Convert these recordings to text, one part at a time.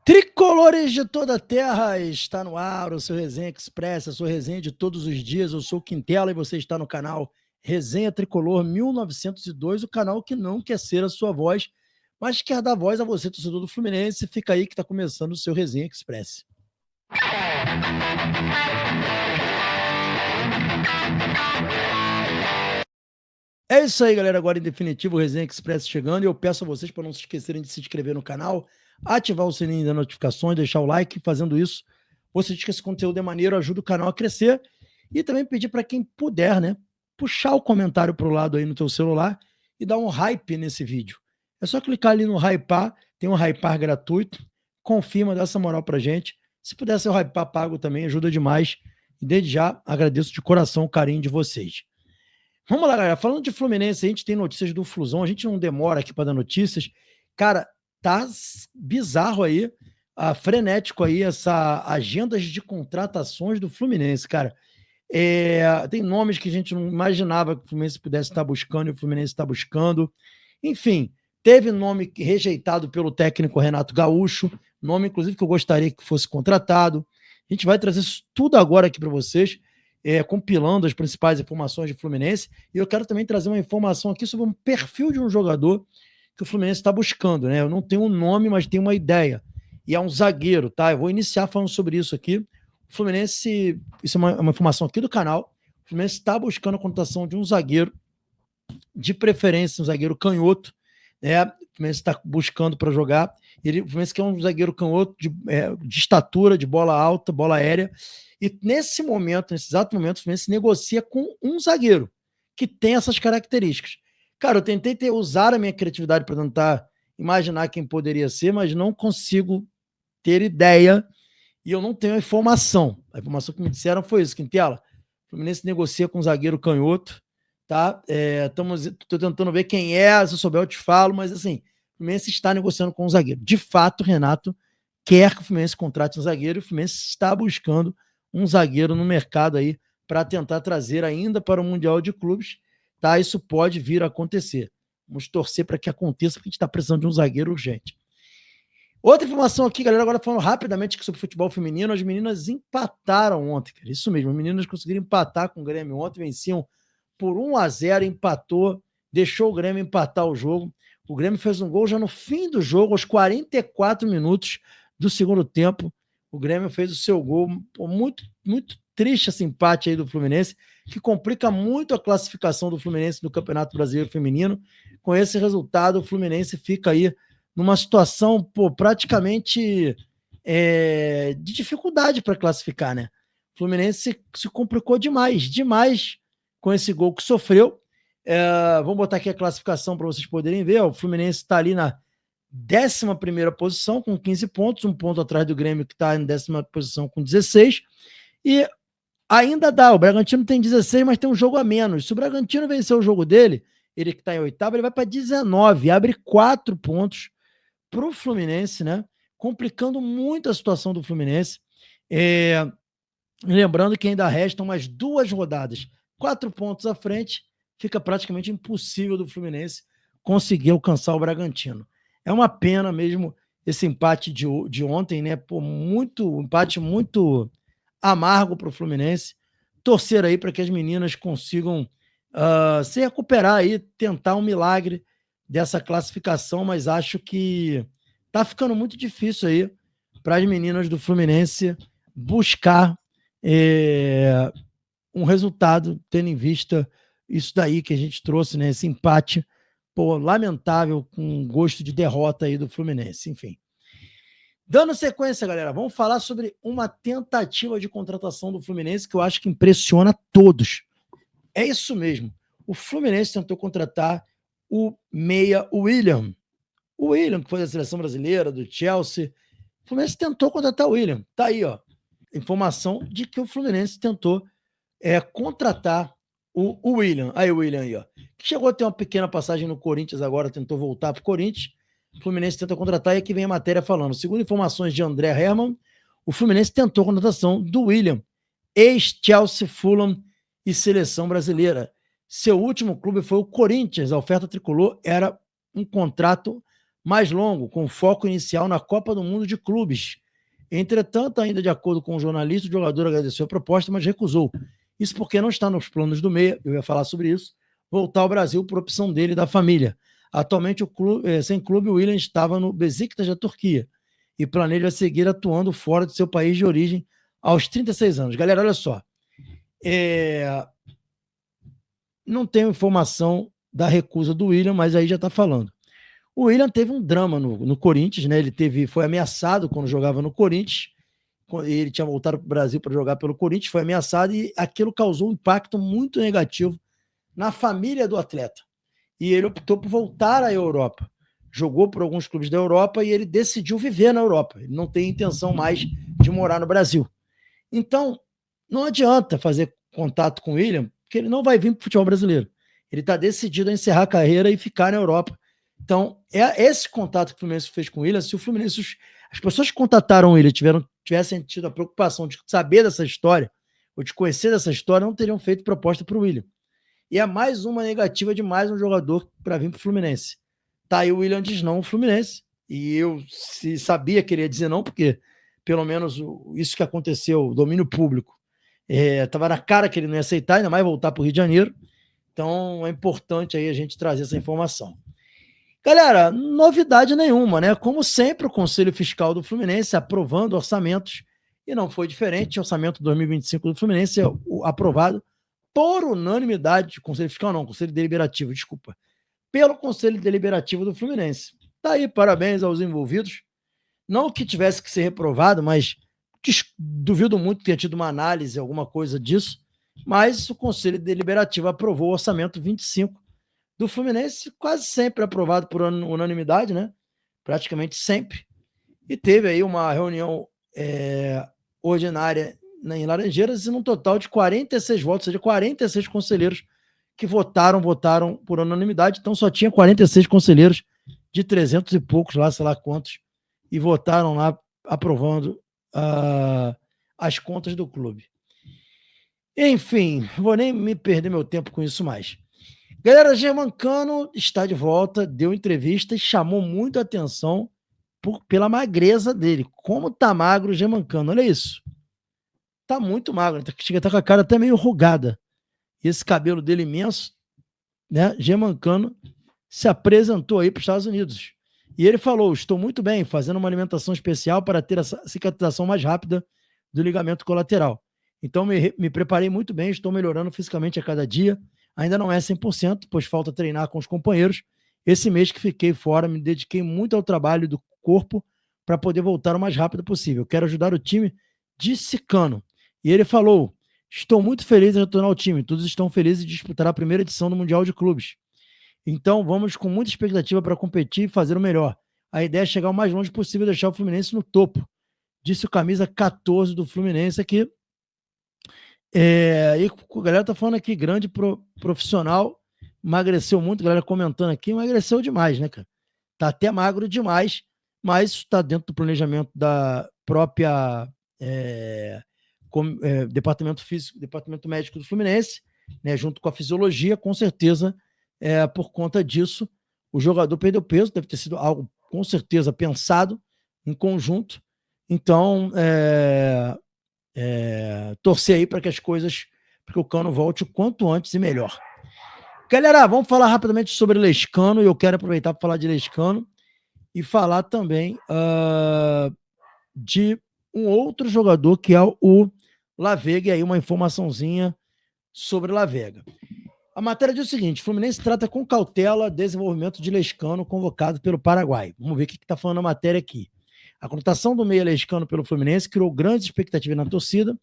Tricolores de toda a terra, está no ar o seu Resenha Express, a sua resenha de todos os dias. Eu sou o Quintela e você está no canal Resenha Tricolor 1902, o canal que não quer ser a sua voz, mas quer dar voz a você, torcedor do Fluminense. Fica aí que está começando o seu Resenha Express. É isso aí, galera. Agora, em definitivo, o Resenha Express chegando. E eu peço a vocês para não se esquecerem de se inscrever no canal, ativar o sininho das notificações, deixar o like. Fazendo isso, você diz que esse conteúdo é maneiro, ajuda o canal a crescer. E também pedir para quem puder, né, puxar o comentário para o lado aí no teu celular e dar um hype nesse vídeo. É só clicar ali no hypar, tem um hypar gratuito. Confirma, dá essa moral pra gente. Se puder ser o hypar pago também, ajuda demais. E desde já, agradeço de coração o carinho de vocês. Vamos lá, galera. Falando de Fluminense, a gente tem notícias do Flusão, a gente não demora aqui para dar notícias. Cara, tá bizarro aí, frenético aí, essa agendas de contratações do Fluminense, cara. Tem nomes que a gente não imaginava que o Fluminense pudesse estar buscando e o Fluminense está buscando. Enfim, teve nome rejeitado pelo técnico Renato Gaúcho, nome, inclusive, que eu gostaria que fosse contratado. A gente vai trazer isso tudo agora aqui para vocês. Compilando as principais informações de Fluminense, e eu quero também trazer uma informação aqui sobre um perfil de um jogador que o Fluminense está buscando, né? Eu não tenho um nome, mas tenho uma ideia, e é um zagueiro, tá? Eu vou iniciar falando sobre isso aqui. O Fluminense, isso é uma informação aqui do canal, o Fluminense está buscando a contratação de um zagueiro, de preferência um zagueiro canhoto, né? O Fluminense está buscando para jogar, o Fluminense quer um zagueiro canhoto de estatura, de bola alta, bola aérea. E nesse exato momento, o Fluminense negocia com um zagueiro que tem essas características. Cara, eu tentei usar a minha criatividade para tentar imaginar quem poderia ser, mas não consigo ter ideia e eu não tenho a informação. A informação que me disseram foi isso, Quintela. O Fluminense negocia com um zagueiro canhoto, tá? Tô tentando ver quem é, se eu souber eu te falo, mas assim, o Fluminense está negociando com um zagueiro. De fato, Renato quer que o Fluminense contrate um zagueiro e o Fluminense está buscando um zagueiro no mercado aí para tentar trazer ainda para o Mundial de Clubes, tá? Isso pode vir a acontecer. Vamos torcer para que aconteça, porque a gente está precisando de um zagueiro urgente. Outra informação aqui, galera, agora falando rapidamente sobre futebol feminino, as meninas empataram ontem, cara. Isso mesmo, as meninas conseguiram empatar com o Grêmio ontem, venciam por 1-0, empatou, deixou o Grêmio empatar o jogo. O Grêmio fez um gol já no fim do jogo, aos 44 minutos do segundo tempo. O Grêmio fez o seu gol. Muito, muito triste esse empate aí do Fluminense, que complica muito a classificação do Fluminense no Campeonato Brasileiro Feminino. Com esse resultado, o Fluminense fica aí numa situação praticamente de dificuldade para classificar, né? O Fluminense se complicou demais com esse gol que sofreu. Vamos botar aqui a classificação para vocês poderem ver. O Fluminense está ali na 11ª posição com 15 pontos, um ponto atrás do Grêmio, que está em 10ª posição com 16. E ainda dá, o Bragantino tem 16, mas tem um jogo a menos. Se o Bragantino vencer o jogo dele, ele que está em 8º, ele vai para 19, abre 4 pontos para o Fluminense, né? Complicando muito a situação do Fluminense. Lembrando que ainda restam mais 2 rodadas, 4 pontos à frente, fica praticamente impossível do Fluminense conseguir alcançar o Bragantino. É uma pena mesmo esse empate de ontem, né? Empate muito amargo para o Fluminense. Torcer aí para que as meninas consigam se recuperar aí, tentar um milagre dessa classificação, mas acho que tá ficando muito difícil aí para as meninas do Fluminense buscar um resultado, tendo em vista isso daí que a gente trouxe, né? Esse empate lamentável, com gosto de derrota aí do Fluminense, enfim. Dando sequência, galera, vamos falar sobre uma tentativa de contratação do Fluminense que eu acho que impressiona todos. É isso mesmo. O Fluminense tentou contratar o meia William. O William, que foi da seleção brasileira, do Chelsea. O Fluminense tentou contratar o William. Tá aí, ó. Informação de que o Fluminense tentou contratar o William. Aí o William aí, ó. Que chegou a ter uma pequena passagem no Corinthians agora, tentou voltar para o Corinthians. O Fluminense tenta contratar e aqui vem a matéria falando. Segundo informações de André Hermann, o Fluminense tentou a contratação do William, ex-Chelsea, Fulham e seleção brasileira. Seu último clube foi o Corinthians. A oferta tricolor era um contrato mais longo, com foco inicial na Copa do Mundo de Clubes. Entretanto, ainda de acordo com o jornalista, o jogador agradeceu a proposta, mas recusou. Isso porque não está nos planos do meia, eu ia falar sobre isso, voltar ao Brasil por opção dele e da família. Atualmente, sem clube, o Willian estava no Besiktas da Turquia e planeja seguir atuando fora de seu país de origem aos 36 anos. Galera, olha só. Não tenho informação da recusa do Willian, mas aí já está falando. O Willian teve um drama no Corinthians, né? Ele foi ameaçado quando jogava no Corinthians. Ele tinha voltado para o Brasil para jogar pelo Corinthians, foi ameaçado e aquilo causou um impacto muito negativo na família do atleta. E ele optou por voltar à Europa. Jogou por alguns clubes da Europa e ele decidiu viver na Europa. Ele não tem intenção mais de morar no Brasil. Então, não adianta fazer contato com o Willian, porque ele não vai vir para o futebol brasileiro. Ele está decidido a encerrar a carreira e ficar na Europa. Então, é esse contato que o Fluminense fez com o Willian. Se o Fluminense, as pessoas que contataram o Willian tivessem tido a preocupação de saber dessa história, ou de conhecer dessa história, não teriam feito proposta para o Willian. E é mais uma negativa de mais um jogador para vir para o Fluminense. Tá aí o Willian diz não ao Fluminense. E eu sabia que ele ia dizer não, porque pelo menos isso que aconteceu, o domínio público, estava na cara que ele não ia aceitar, ainda mais voltar para o Rio de Janeiro. Então é importante aí a gente trazer essa informação. Galera, novidade nenhuma, né? Como sempre, o Conselho Fiscal do Fluminense aprovando orçamentos, e não foi diferente. O orçamento 2025 do Fluminense é aprovado por unanimidade. Conselho Fiscal não, Conselho Deliberativo, desculpa. Pelo Conselho Deliberativo do Fluminense. Tá aí, parabéns aos envolvidos. Não que tivesse que ser reprovado, mas duvido muito que tenha tido uma análise, alguma coisa disso. Mas o Conselho Deliberativo aprovou o orçamento 25 do Fluminense, quase sempre aprovado por unanimidade, né? Praticamente sempre. E teve aí uma reunião ordinária em Laranjeiras, e num total de 46 votos, ou seja, 46 conselheiros que votaram por unanimidade. Então só tinha 46 conselheiros de 300 e poucos lá, sei lá quantos, e votaram lá aprovando as contas do clube. Enfim, vou nem me perder meu tempo com isso mais. Galera, Germancano está de volta, deu entrevista e chamou muito a atenção pela magreza dele. Como tá magro o Germancano, olha isso. Tá muito magro, chega a estar com a cara até meio rugada. E esse cabelo dele imenso, né? Germancano se apresentou aí para os Estados Unidos. E ele falou: estou muito bem, fazendo uma alimentação especial para ter a cicatrização mais rápida do ligamento colateral. Então me preparei muito bem, estou melhorando fisicamente a cada dia. Ainda não é 100%, pois falta treinar com os companheiros. Esse mês que fiquei fora, me dediquei muito ao trabalho do corpo para poder voltar o mais rápido possível. Quero ajudar o time, disse Cano. E ele falou: estou muito feliz em retornar ao time. Todos estão felizes de disputar a primeira edição do Mundial de Clubes. Então vamos com muita expectativa para competir e fazer o melhor. A ideia é chegar o mais longe possível e deixar o Fluminense no topo, disse o camisa 14 do Fluminense aqui. E a galera tá falando aqui, grande profissional, emagreceu muito, a galera comentando aqui, emagreceu demais, né, cara? Tá até magro demais, mas isso tá dentro do planejamento da própria departamento físico, departamento médico do Fluminense, né, junto com a fisiologia, com certeza, por conta disso, o jogador perdeu peso, deve ter sido algo, com certeza, pensado em conjunto. Então, torcer aí para que as coisas, para que o Cano volte o quanto antes e melhor. Galera, vamos falar rapidamente sobre Lescano, e eu quero aproveitar para falar de Lescano e falar também de um outro jogador que é o Lavega, e aí uma informaçãozinha sobre Lavega. A matéria diz o seguinte: Fluminense trata com cautela desenvolvimento de Lescano convocado pelo Paraguai. Vamos ver o que está falando a matéria aqui. A contratação do meia Lescano pelo Fluminense criou grandes expectativas na torcida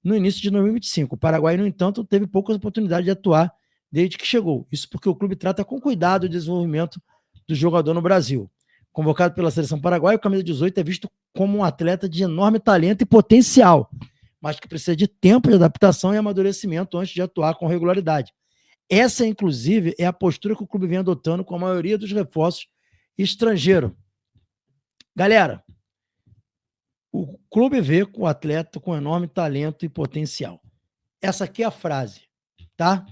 no início de 2025. O Paraguai, no entanto, teve poucas oportunidades de atuar desde que chegou. Isso porque o clube trata com cuidado o desenvolvimento do jogador no Brasil. Convocado pela seleção paraguaia, o camisa 18 é visto como um atleta de enorme talento e potencial, mas que precisa de tempo de adaptação e amadurecimento antes de atuar com regularidade. Essa, inclusive, é a postura que o clube vem adotando com a maioria dos reforços estrangeiros. Galera, o clube vê o atleta com enorme talento e potencial. Essa aqui é a frase, tá?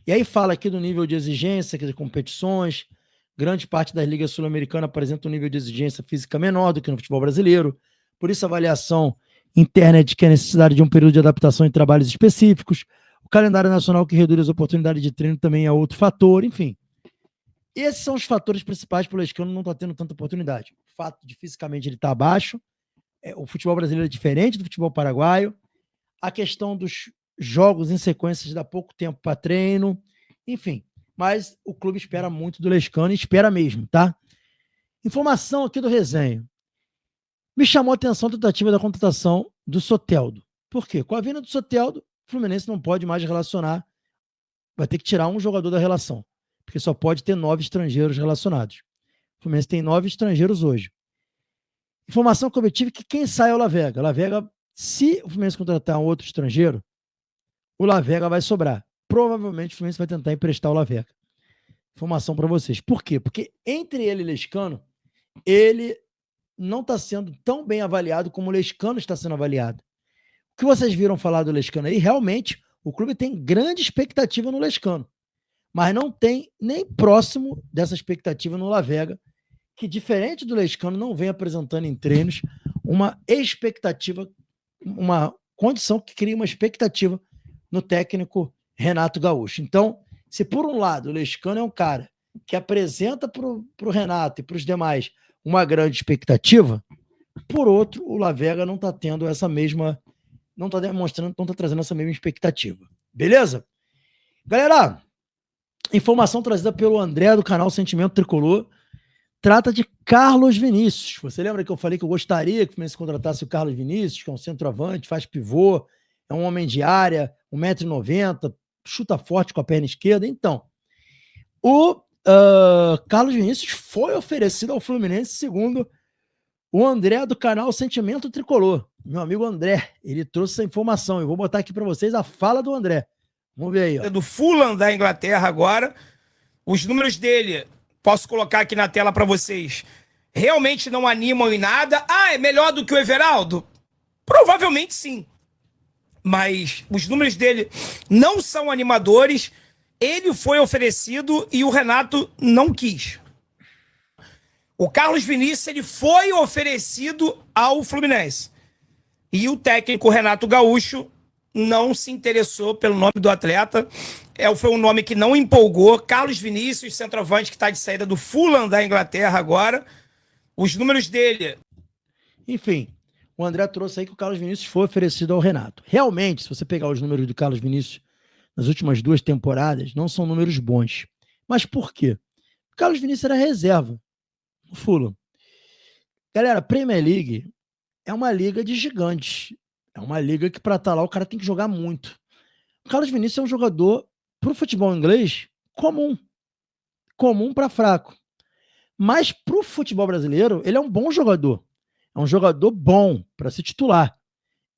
E aí fala aqui do nível de exigência, de competições, grande parte das ligas sul-americanas apresenta um nível de exigência física menor do que no futebol brasileiro. Por isso, a avaliação interna é de que há necessidade de um período de adaptação em trabalhos específicos. O calendário nacional que reduz as oportunidades de treino também é outro fator. Enfim, esses são os fatores principais para o Lescano não estar tendo tanta oportunidade. O fato de fisicamente ele estar abaixo, o futebol brasileiro é diferente do futebol paraguaio, a questão dos jogos em sequências dá pouco tempo para treino, enfim. Mas o clube espera muito do Lescano e espera mesmo, tá? Informação aqui do resenha. Me chamou a atenção a tentativa da contratação do Soteldo. Por quê? Com a vinda do Soteldo, o Fluminense não pode mais relacionar, vai ter que tirar um jogador da relação, porque só pode ter 9 estrangeiros relacionados. O Fluminense tem 9 estrangeiros hoje. Informação que eu obtive que quem sai é o Lavega. O Lavega, se o Fluminense contratar um outro estrangeiro, o Lavega vai sobrar. Provavelmente o Fluminense vai tentar emprestar o Lavega. Informação para vocês. Por quê? Porque entre ele e Lescano, ele não está sendo tão bem avaliado como o Lescano está sendo avaliado. O que vocês viram falar do Lescano aí, realmente, o clube tem grande expectativa no Lescano, mas não tem nem próximo dessa expectativa no Lavega, que, diferente do Lescano, não vem apresentando em treinos uma expectativa, uma condição que cria uma expectativa no técnico Renato Gaúcho. Então, se por um lado o Lescano é um cara que apresenta para o Renato e para os demais uma grande expectativa, por outro, o Lavega não está tendo essa mesma, não está demonstrando, não está trazendo essa mesma expectativa. Beleza? Galera, informação trazida pelo André do canal Sentimento Tricolor, trata de Carlos Vinícius. Você lembra que eu falei que eu gostaria que o Fluminense contratasse o Carlos Vinícius, que é um centroavante, faz pivô, é um homem de área, 1,90 m, chuta forte com a perna esquerda. Então, o Carlos Vinícius foi oferecido ao Fluminense, segundo o André do canal Sentimento Tricolor. Meu amigo André, ele trouxe essa informação. Eu vou botar aqui para vocês a fala do André. Vamos ver aí. Ó. Do Fulham da Inglaterra agora. Os números dele, posso colocar aqui na tela para vocês, realmente não animam em nada. Ah, é melhor do que o Everaldo? Provavelmente sim. Mas os números dele não são animadores. Ele foi oferecido e o Renato não quis. O Carlos Vinícius, ele foi oferecido ao Fluminense. E o técnico Renato Gaúcho não se interessou pelo nome do atleta. Foi um nome que não empolgou. Carlos Vinícius, centroavante que está de saída do Fulham da Inglaterra agora. Os números dele... Enfim, o André trouxe aí que o Carlos Vinícius foi oferecido ao Renato. Realmente, se você pegar os números do Carlos Vinícius nas últimas 2 temporadas, não são números bons. Mas por quê? O Carlos Vinícius era reserva no Fulham. Galera, a Premier League é uma liga de gigantes. É uma liga que para estar lá o cara tem que jogar muito. O Carlos Vinícius é um jogador para o futebol inglês comum. Comum para fraco. Mas para o futebol brasileiro, ele é um bom jogador. É um jogador bom para ser titular.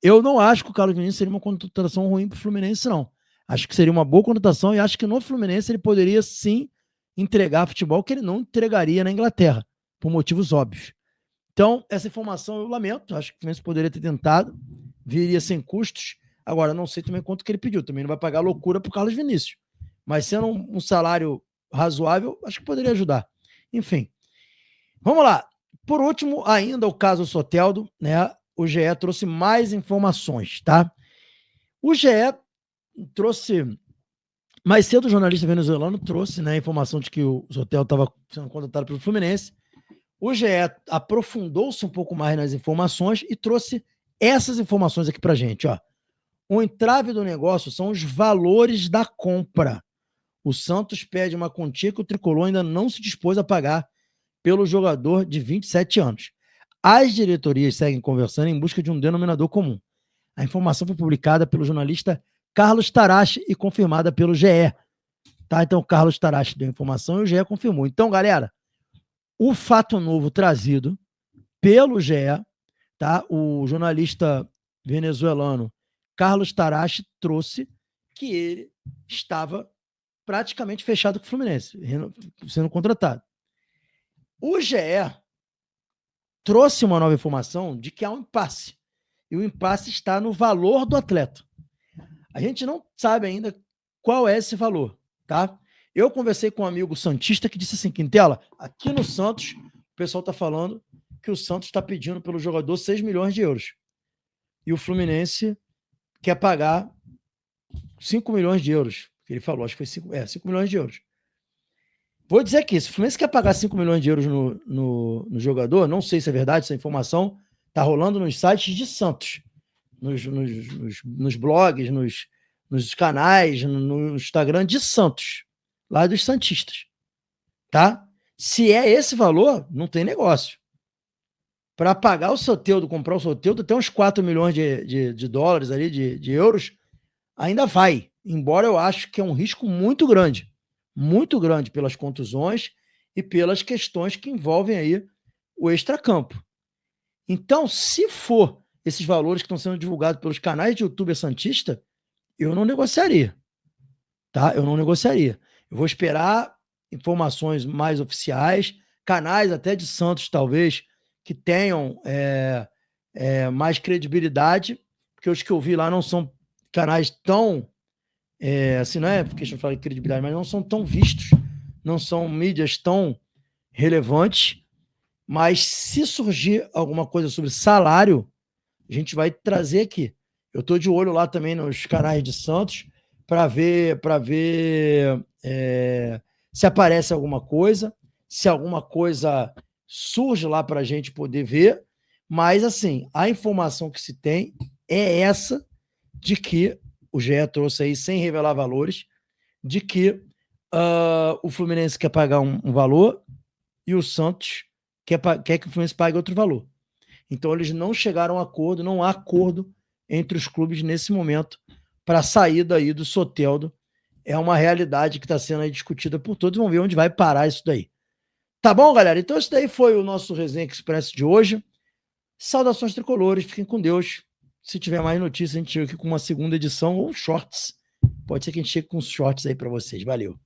Eu não acho que o Carlos Vinícius seria uma contratação ruim para o Fluminense, não. Acho que seria uma boa contratação e acho que no Fluminense ele poderia sim entregar futebol que ele não entregaria na Inglaterra, por motivos óbvios. Então, essa informação eu lamento. Acho que o Fluminense poderia ter tentado, viria sem custos. Agora, não sei também quanto que ele pediu. Também não vai pagar loucura para o Carlos Vinícius. Mas sendo um salário razoável, acho que poderia ajudar. Enfim, vamos lá. Por último, ainda o caso Soteldo, né? O GE trouxe mais informações, tá? O GE trouxe... Mais cedo, o jornalista venezuelano trouxe, né, a informação de que o Soteldo estava sendo contratado pelo Fluminense. O GE aprofundou-se um pouco mais nas informações e trouxe essas informações aqui pra gente, ó. O entrave do negócio são os valores da compra. O Santos pede uma quantia que o Tricolor ainda não se dispôs a pagar pelo jogador de 27 anos. As diretorias seguem conversando em busca de um denominador comum. A informação foi publicada pelo jornalista Carlos Tarache e confirmada pelo GE. Tá? Então, o Carlos Tarache deu a informação e o GE confirmou. Então, galera, o fato novo trazido pelo GE, tá? O jornalista venezuelano Carlos Tarache trouxe que ele estava praticamente fechado com o Fluminense, sendo contratado. O GE trouxe uma nova informação de que há um impasse. E o impasse está no valor do atleta. A gente não sabe ainda qual é esse valor, tá? Eu conversei com um amigo santista que disse assim, Quintela, aqui no Santos, o pessoal está falando que o Santos está pedindo pelo jogador 6 milhões de euros. E o Fluminense quer pagar 5 milhões de euros. Ele falou, acho que foi 5 milhões de euros. Vou dizer aqui, se o Fluminense quer pagar 5 milhões de euros no jogador, não sei se é verdade, essa informação está rolando nos sites de Santos, nos blogs, nos canais, no Instagram de Santos, lá dos santistas, tá? Se é esse valor, não tem negócio. Para pagar o Soteldo, comprar o Soteldo, até uns 4 milhões de dólares ali, de euros, ainda vai, embora eu acho que é um risco muito grande pelas contusões e pelas questões que envolvem aí o extracampo. Então, se for esses valores que estão sendo divulgados pelos canais de youtuber santista, eu não negociaria, tá? Eu não negociaria. Eu vou esperar informações mais oficiais, canais até de Santos, talvez, que tenham mais credibilidade, porque os que eu vi lá não são canais tão, assim, não é questão de falar de credibilidade, mas não são tão vistos, não são mídias tão relevantes, mas se surgir alguma coisa sobre salário, a gente vai trazer aqui. Eu estou de olho lá também nos canais de Santos para ver se aparece alguma coisa, se alguma coisa surge lá para a gente poder ver, mas assim, a informação que se tem é essa de que o GE trouxe aí, sem revelar valores, de que o Fluminense quer pagar um valor e o Santos quer que o Fluminense pague outro valor. Então eles não chegaram a acordo, não há acordo entre os clubes nesse momento para a saída aí do Soteldo. É uma realidade que está sendo aí discutida por todos. Vamos ver onde vai parar isso daí. Tá bom, galera? Então esse daí foi o nosso Resenha Express de hoje. Saudações tricolores, fiquem com Deus. Se tiver mais notícias, a gente chega aqui com uma segunda edição ou shorts. Pode ser que a gente chegue com uns shorts aí para vocês. Valeu.